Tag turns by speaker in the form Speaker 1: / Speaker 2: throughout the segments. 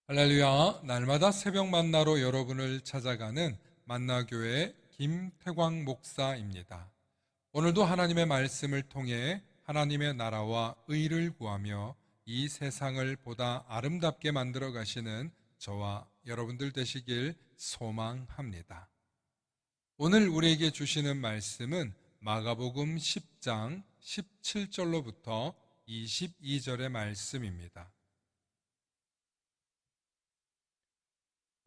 Speaker 1: 할렐루야, 날마다 새벽 만나로 여러분을 찾아가는 만나교회 김태광 목사입니다. 오늘도 하나님의 말씀을 통해 하나님의 나라와 의를 구하며 이 세상을 보다 아름답게 만들어 가시는 저와 여러분들 되시길 소망합니다. 오늘 우리에게 주시는 말씀은 마가복음 10장 17절로부터 22절의 말씀입니다.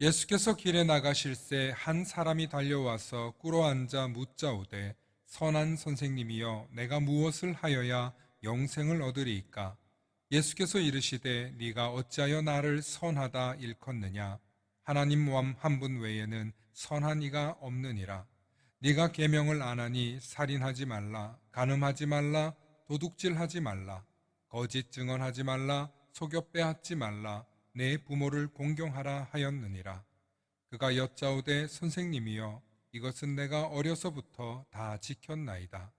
Speaker 1: 예수께서 길에 나가실새 한 사람이 달려와서 꿇어앉아 묻자오되 선한 선생님이여 내가 무엇을 하여야 영생을 얻으리이까? 예수께서 이르시되 네가 어찌하여 나를 선하다 일컫느냐? 하나님 한 분 외에는 선한 이가 없느니라. 네가 계명을 안 하니 살인하지 말라, 간음하지 말라, 도둑질하지 말라, 거짓 증언하지 말라, 속여 빼앗지 말라, 내 부모를 공경하라 하였느니라. 그가 여짜오되 선생님이여 이것은 내가 어려서부터 다 지켰나이다.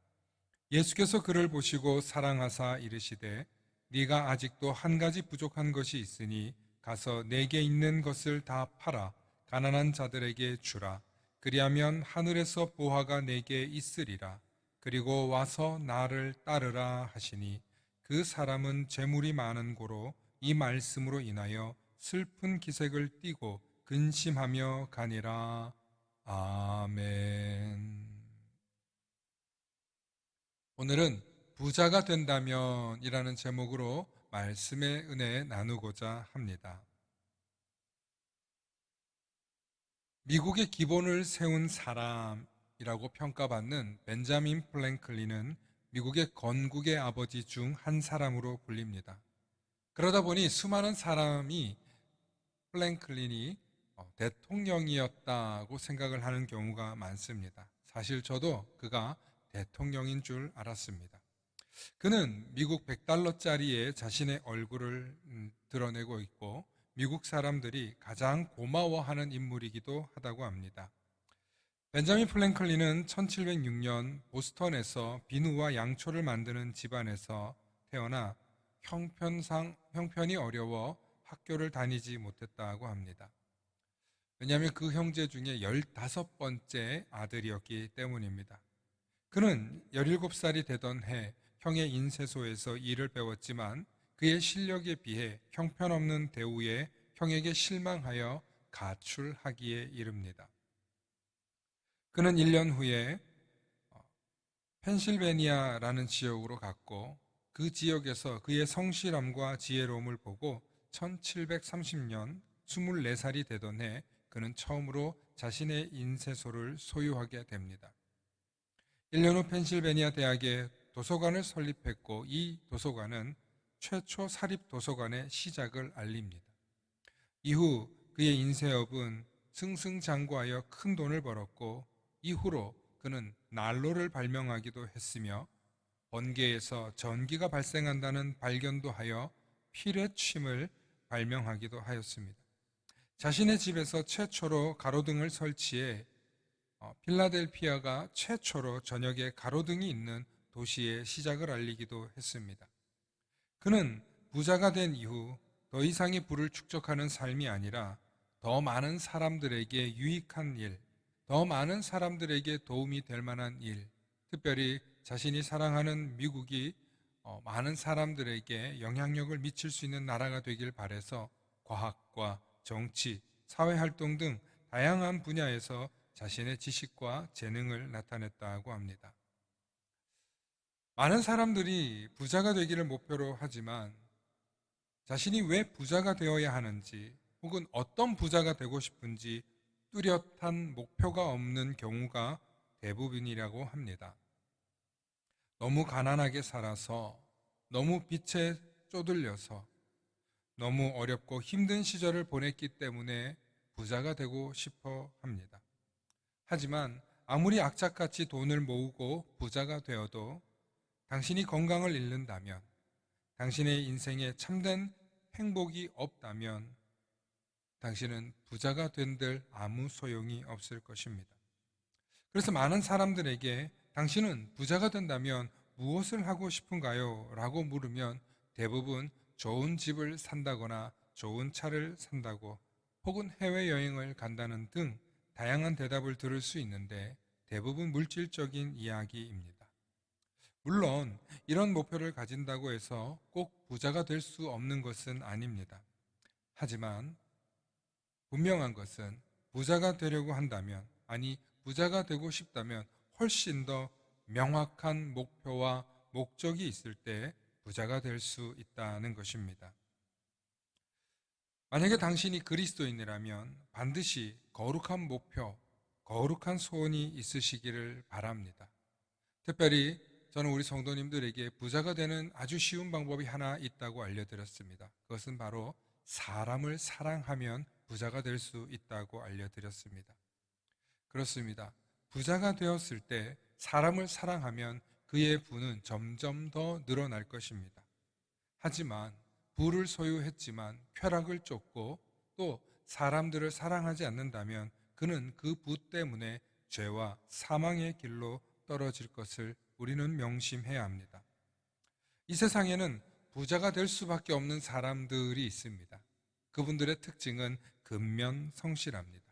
Speaker 1: 예수께서 그를 보시고 사랑하사 이르시되 네가 아직도 한 가지 부족한 것이 있으니 가서 내게 있는 것을 다 팔아 가난한 자들에게 주라. 그리하면 하늘에서 보화가 내게 있으리라. 그리고 와서 나를 따르라 하시니 그 사람은 재물이 많은 고로 이 말씀으로 인하여 슬픈 기색을 띠고 근심하며 가니라. 아멘. 오늘은 부자가 된다면 이라는 제목으로 말씀의 은혜 나누고자 합니다. 미국의 기본을 세운 사람이라고 평가받는 벤자민 플랭클린은 미국의 건국의 아버지 중 한 사람으로 불립니다. 그러다 보니 수많은 사람이 플랭클린이 대통령이었다고 생각을 하는 경우가 많습니다. 사실 저도 그가 대통령인 줄 알았습니다. 그는 미국 100달러짜리에 자신의 얼굴을 드러내고 있고 미국 사람들이 가장 고마워하는 인물이기도 하다고 합니다. 벤자민 플랭클린은 1706년 보스턴에서 비누와 양초를 만드는 집안에서 태어나 형편이 어려워 학교를 다니지 못했다고 합니다. 왜냐하면 그 형제 중에 15번째 아들이었기 때문입니다. 그는 17살이 되던 해 형의 인쇄소에서 일을 배웠지만 그의 실력에 비해 형편없는 대우에 형에게 실망하여 가출하기에 이릅니다. 그는 1년 후에 펜실베니아라는 지역으로 갔고 그 지역에서 그의 성실함과 지혜로움을 보고 1730년 24살이 되던 해 그는 처음으로 자신의 인쇄소를 소유하게 됩니다. 1년 후 펜실베니아 대학에 도서관을 설립했고 이 도서관은 최초 사립 도서관의 시작을 알립니다. 이후 그의 인쇄업은 승승장구하여 큰 돈을 벌었고 이후로 그는 난로를 발명하기도 했으며 번개에서 전기가 발생한다는 발견도 하여 피레침을 발명하기도 하였습니다. 자신의 집에서 최초로 가로등을 설치해 필라델피아가 최초로 저녁에 가로등이 있는 도시의 시작을 알리기도 했습니다. 그는 부자가 된 이후 더 이상의 부를 축적하는 삶이 아니라 더 많은 사람들에게 유익한 일, 더 많은 사람들에게 도움이 될 만한 일, 특별히 자신이 사랑하는 미국이 많은 사람들에게 영향력을 미칠 수 있는 나라가 되길 바라서 과학과 정치, 사회활동 등 다양한 분야에서 자신의 지식과 재능을 나타냈다고 합니다. 많은 사람들이 부자가 되기를 목표로 하지만 자신이 왜 부자가 되어야 하는지 혹은 어떤 부자가 되고 싶은지 뚜렷한 목표가 없는 경우가 대부분이라고 합니다. 너무 가난하게 살아서, 너무 빚에 쪼들려서, 너무 어렵고 힘든 시절을 보냈기 때문에 부자가 되고 싶어 합니다. 하지만 아무리 악착같이 돈을 모으고 부자가 되어도 당신이 건강을 잃는다면, 당신의 인생에 참된 행복이 없다면 당신은 부자가 된들 아무 소용이 없을 것입니다. 그래서 많은 사람들에게 당신은 부자가 된다면 무엇을 하고 싶은가요? 라고 물으면 대부분 좋은 집을 산다거나 좋은 차를 산다고 혹은 해외여행을 간다는 등 다양한 대답을 들을 수 있는데 대부분 물질적인 이야기입니다. 물론 이런 목표를 가진다고 해서 꼭 부자가 될 수 없는 것은 아닙니다. 하지만 분명한 것은 부자가 되려고 한다면, 아니 부자가 되고 싶다면 훨씬 더 명확한 목표와 목적이 있을 때 부자가 될 수 있다는 것입니다. 만약에 당신이 그리스도인이라면 반드시 거룩한 목표, 거룩한 소원이 있으시기를 바랍니다. 특별히 저는 우리 성도님들에게 부자가 되는 아주 쉬운 방법이 하나 있다고 알려드렸습니다. 그것은 바로 사람을 사랑하면 부자가 될 수 있다고 알려드렸습니다. 그렇습니다. 부자가 되었을 때 사람을 사랑하면 그의 부는 점점 더 늘어날 것입니다. 하지만 부를 소유했지만 쾌락을 쫓고 또 사람들을 사랑하지 않는다면 그는 그 부 때문에 죄와 사망의 길로 떨어질 것을 우리는 명심해야 합니다. 이 세상에는 부자가 될 수밖에 없는 사람들이 있습니다. 그분들의 특징은 근면성실합니다.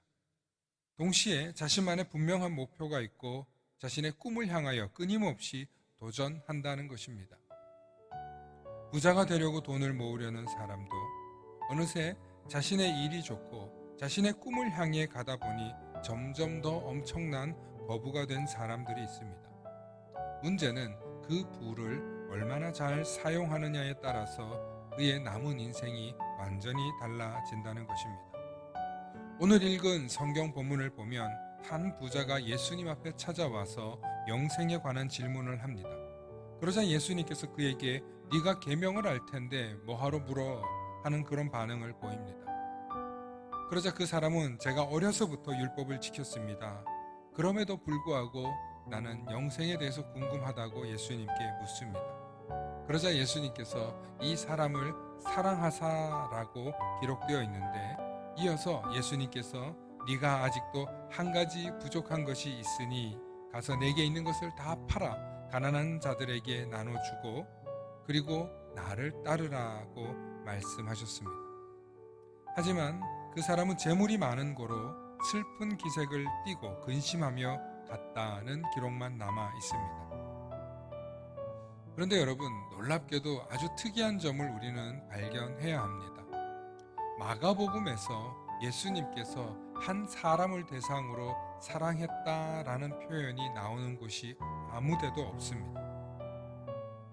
Speaker 1: 동시에 자신만의 분명한 목표가 있고 자신의 꿈을 향하여 끊임없이 도전한다는 것입니다. 부자가 되려고 돈을 모으려는 사람도 어느새 자신의 일이 좋고 자신의 꿈을 향해 가다 보니 점점 더 엄청난 거부가 된 사람들이 있습니다. 문제는 그 부를 얼마나 잘 사용하느냐에 따라서 그의 남은 인생이 완전히 달라진다는 것입니다. 오늘 읽은 성경 본문을 보면 한 부자가 예수님 앞에 찾아와서 영생에 관한 질문을 합니다. 그러자 예수님께서 그에게 네가 계명을 알 텐데 뭐하러 물어 하는 그런 반응을 보입니다. 그러자 그 사람은 제가 어려서부터 율법을 지켰습니다. 그럼에도 불구하고 나는 영생에 대해서 궁금하다고 예수님께 묻습니다. 그러자 예수님께서 이 사람을 사랑하사라고 기록되어 있는데 이어서 예수님께서 네가 아직도 한 가지 부족한 것이 있으니 가서 내게 있는 것을 다 팔아 가난한 자들에게 나눠주고 그리고 나를 따르라고 말씀하셨습니다. 하지만 그 사람은 재물이 많은 고로 슬픈 기색을 띠고 근심하며 갔다는 기록만 남아 있습니다. 그런데 여러분, 놀랍게도 아주 특이한 점을 우리는 발견해야 합니다. 마가복음에서 예수님께서 한 사람을 대상으로 사랑했다라는 표현이 나오는 곳이 아무데도 없습니다.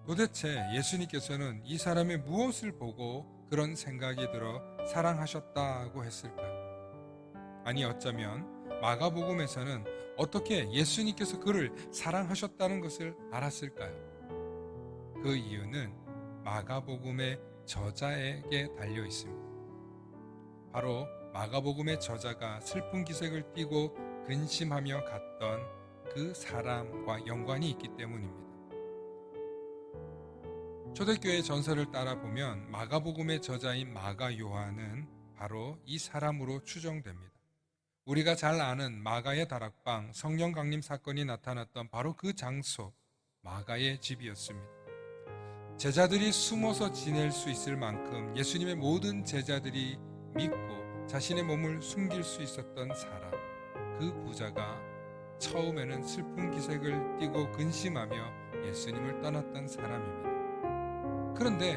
Speaker 1: 도대체 예수님께서는 이 사람의 무엇을 보고 그런 생각이 들어 사랑하셨다고 했을까요? 아니 어쩌면 마가복음에서는 어떻게 예수님께서 그를 사랑하셨다는 것을 알았을까요? 그 이유는 마가복음의 저자에게 달려 있습니다. 바로 마가복음의 저자가 슬픈 기색을 띠고 근심하며 갔던 그 사람과 연관이 있기 때문입니다. 초대교회 전설을 따라 보면 마가복음의 저자인 마가 요한은 바로 이 사람으로 추정됩니다. 우리가 잘 아는 마가의 다락방 성령 강림 사건이 나타났던 바로 그 장소, 마가의 집이었습니다. 제자들이 숨어서 지낼 수 있을 만큼 예수님의 모든 제자들이 믿고 자신의 몸을 숨길 수 있었던 사람, 그 부자가 처음에는 슬픈 기색을 띠고 근심하며 예수님을 떠났던 사람입니다. 그런데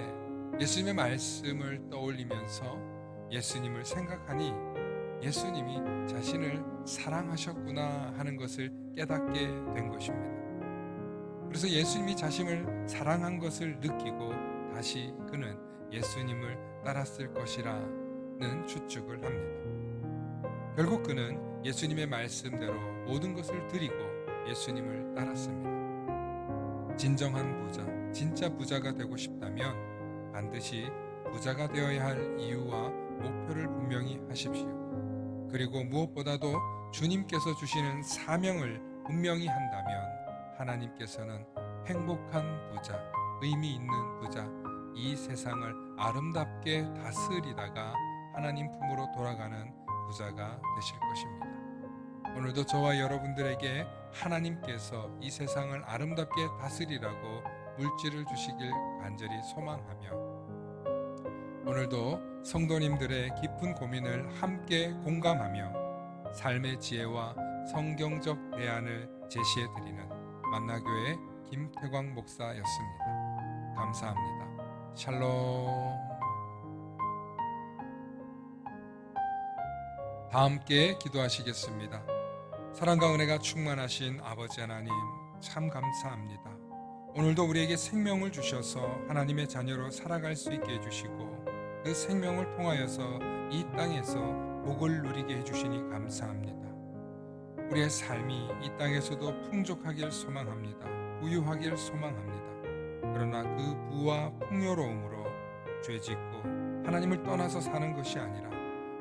Speaker 1: 예수님의 말씀을 떠올리면서 예수님을 생각하니 예수님이 자신을 사랑하셨구나 하는 것을 깨닫게 된 것입니다. 그래서 예수님이 자신을 사랑한 것을 느끼고 다시 그는 예수님을 따랐을 것이라는 추측을 합니다. 결국 그는 예수님의 말씀대로 모든 것을 드리고 예수님을 따랐습니다. 진정한 부자, 진짜 부자가 되고 싶다면 반드시 부자가 되어야 할 이유와 목표를 분명히 하십시오. 그리고 무엇보다도 주님께서 주시는 사명을 분명히 한다면 하나님께서는 행복한 부자, 의미 있는 부자, 이 세상을 아름답게 다스리다가 하나님 품으로 돌아가는 부자가 되실 것입니다. 오늘도 저와 여러분들에게 하나님께서 이 세상을 아름답게 다스리라고 물질을 주시길 간절히 소망하며 오늘도 성도님들의 깊은 고민을 함께 공감하며 삶의 지혜와 성경적 대안을 제시해 드리는 만나교회 김태광 목사였습니다. 감사합니다. 샬롬. 다 함께 기도하시겠습니다. 사랑과 은혜가 충만하신 아버지 하나님, 참 감사합니다. 오늘도 우리에게 생명을 주셔서 하나님의 자녀로 살아갈 수 있게 해주시고 그 생명을 통하여서 이 땅에서 복을 누리게 해주시니 감사합니다. 우리의 삶이 이 땅에서도 풍족하길 소망합니다. 부유하길 소망합니다. 그러나 그 부와 풍요로움으로 죄짓고 하나님을 떠나서 사는 것이 아니라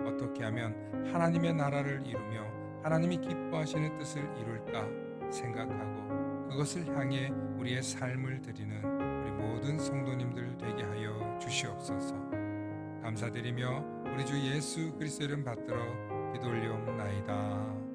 Speaker 1: 어떻게 하면 하나님의 나라를 이루며 하나님이 기뻐하시는 뜻을 이룰까 생각하고 그것을 향해 우리의 삶을 드리는 우리 모든 성도님들 되게 하여 주시옵소서. 감사드리며 우리 주 예수 그리스도 이름 받들어 기도 올리옵나이다.